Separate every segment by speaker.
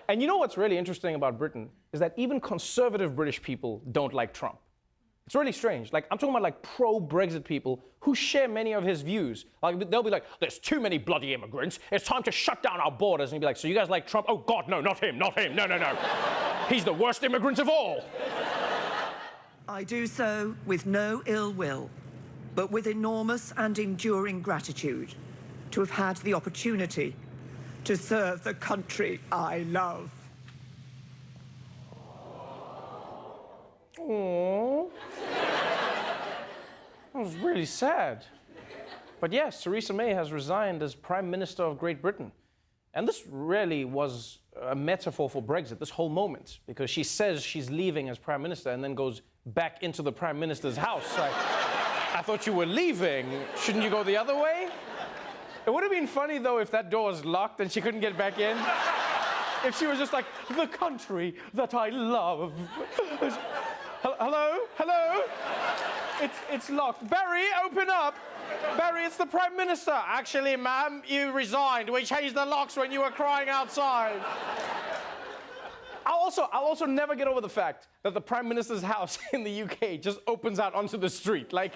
Speaker 1: And you know what's really interesting about Britain is that even conservative British people don't like Trump. It's really strange. Like, I'm talking about like pro-Brexit people who share many of his views. Like, they'll be like, there's too many bloody immigrants. It's time to shut down our borders. And he'd be like, so you guys like Trump? Oh, God, no, not him, not him. No, no, no. He's the worst immigrant of all.
Speaker 2: I do so with no ill will, but with enormous and enduring gratitude to have had the opportunity to serve the country I love.
Speaker 1: Aww. That was really sad. But yes, Theresa May has resigned as Prime Minister of Great Britain. And this really was a metaphor for Brexit, this whole moment, because she says she's leaving as Prime Minister and then goes back into the Prime Minister's house. Like, I thought you were leaving. Shouldn't you go the other way? It would have been funny, though, if that door was locked and she couldn't get back in. If she was just like, the country that I love. Hello? Hello? It's locked. Barry, open up. Barry, it's the Prime Minister. Actually, ma'am, you resigned. We changed the locks when you were crying outside. I'll also never get over the fact that the Prime Minister's house in the UK just opens out onto the street. Like,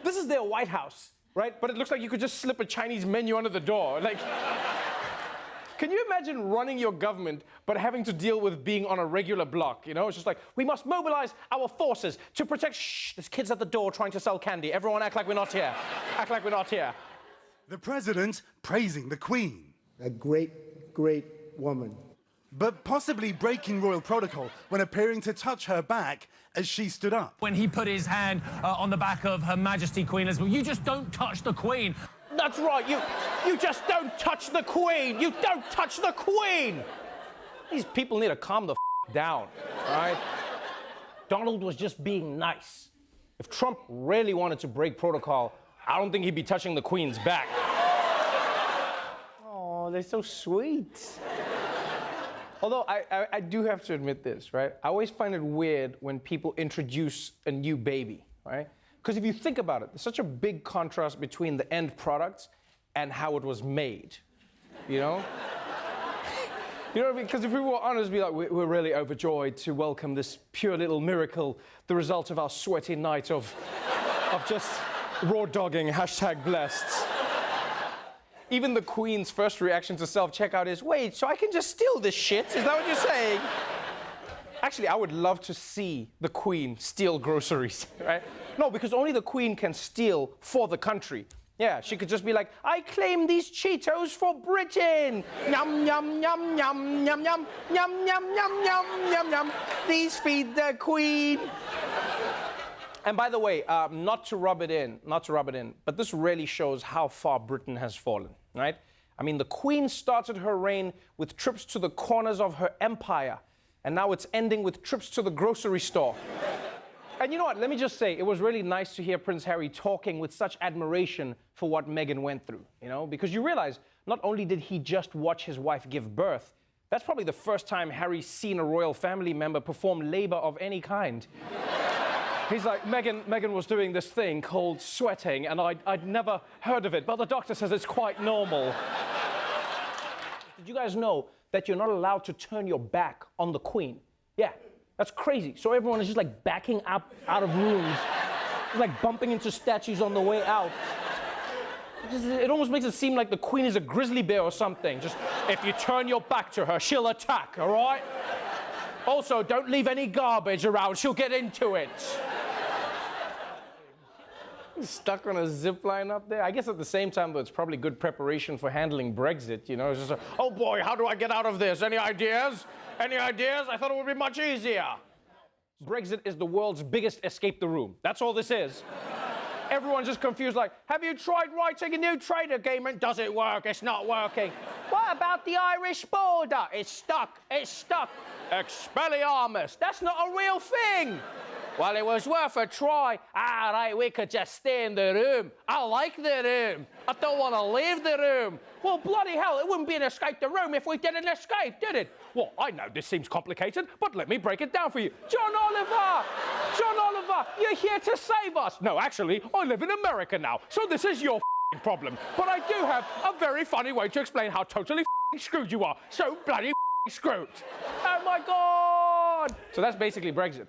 Speaker 1: this is their White House, right? But it looks like you could just slip a Chinese menu under the door. Like, can you imagine running your government but having to deal with being on a regular block, you know? It's just like, we must mobilize our forces to protect... Shh, there's kids at the door trying to sell candy. Everyone act like we're not here. Act like we're not here.
Speaker 3: The president praising the Queen.
Speaker 4: A great, great woman.
Speaker 3: But possibly breaking royal protocol when appearing to touch her back as she stood up.
Speaker 5: When he put his hand on the back of Her Majesty Queen Elizabeth, you just don't touch the Queen.
Speaker 1: That's right, you just don't touch the Queen. You don't touch the Queen. These people need to calm the down, all right? Donald was just being nice. If Trump really wanted to break protocol, I don't think he'd be touching the Queen's back. Oh, they're so sweet. Although I do have to admit this, right? I always find it weird when people introduce a new baby, right? Because if you think about it, there's such a big contrast between the end product and how it was made, you know? You know what I mean? Because if we were honest, we'd be like, we're really overjoyed to welcome this pure little miracle, the result of our sweaty night of just raw dogging, #blessed. Even the Queen's first reaction to self-checkout is, wait, so I can just steal this shit? Is that what you're saying? Actually, I would love to see the Queen steal groceries, right? No, because only the Queen can steal for the country. Yeah, she could just be like, I claim these Cheetos for Britain. Yum, yum, yum, yum, yum, yum, yum, yum, yum, yum, yum, yum. These feed the Queen. And by the way, not to rub it in, but this really shows how far Britain has fallen, right? I mean, the Queen started her reign with trips to the corners of her empire, and now it's ending with trips to the grocery store. And you know what? Let me just say, it was really nice to hear Prince Harry talking with such admiration for what Meghan went through, you know? Because you realize, not only did he just watch his wife give birth, that's probably the first time Harry's seen a royal family member perform labor of any kind. He's like, Meghan was doing this thing called sweating, and I'd never heard of it, but the doctor says it's quite normal. Did you guys know that you're not allowed to turn your back on the Queen? Yeah, that's crazy. So everyone is just like backing up out of rooms, like bumping into statues on the way out. It almost makes it seem like the Queen is a grizzly bear or something. Just, if you turn your back to her, she'll attack, all right? Also, don't leave any garbage around. She'll get into it. Stuck on a zip line up there. I guess at the same time, though, it's probably good preparation for handling Brexit, you know? It's just like, oh boy, how do I get out of this? Any ideas? Any ideas? I thought it would be much easier. Brexit is the world's biggest escape the room. That's all this is. Everyone's just confused, like, have you tried writing a new trade agreement? Does it work? It's not working. What about the Irish border? It's stuck. It's stuck. Expelliarmus. That's not a real thing. Well, it was worth a try. All right, we could just stay in the room. I like the room. I don't want to leave the room. Well, bloody hell, it wouldn't be an escape the room if we didn't escape, did it? Well, I know this seems complicated, but let me break it down for you. John Oliver! John Oliver, you're here to save us. No, actually, I live in America now, so this is your problem. But I do have a very funny way to explain how totally screwed you are. So bloody screwed. Oh my God! So that's basically Brexit.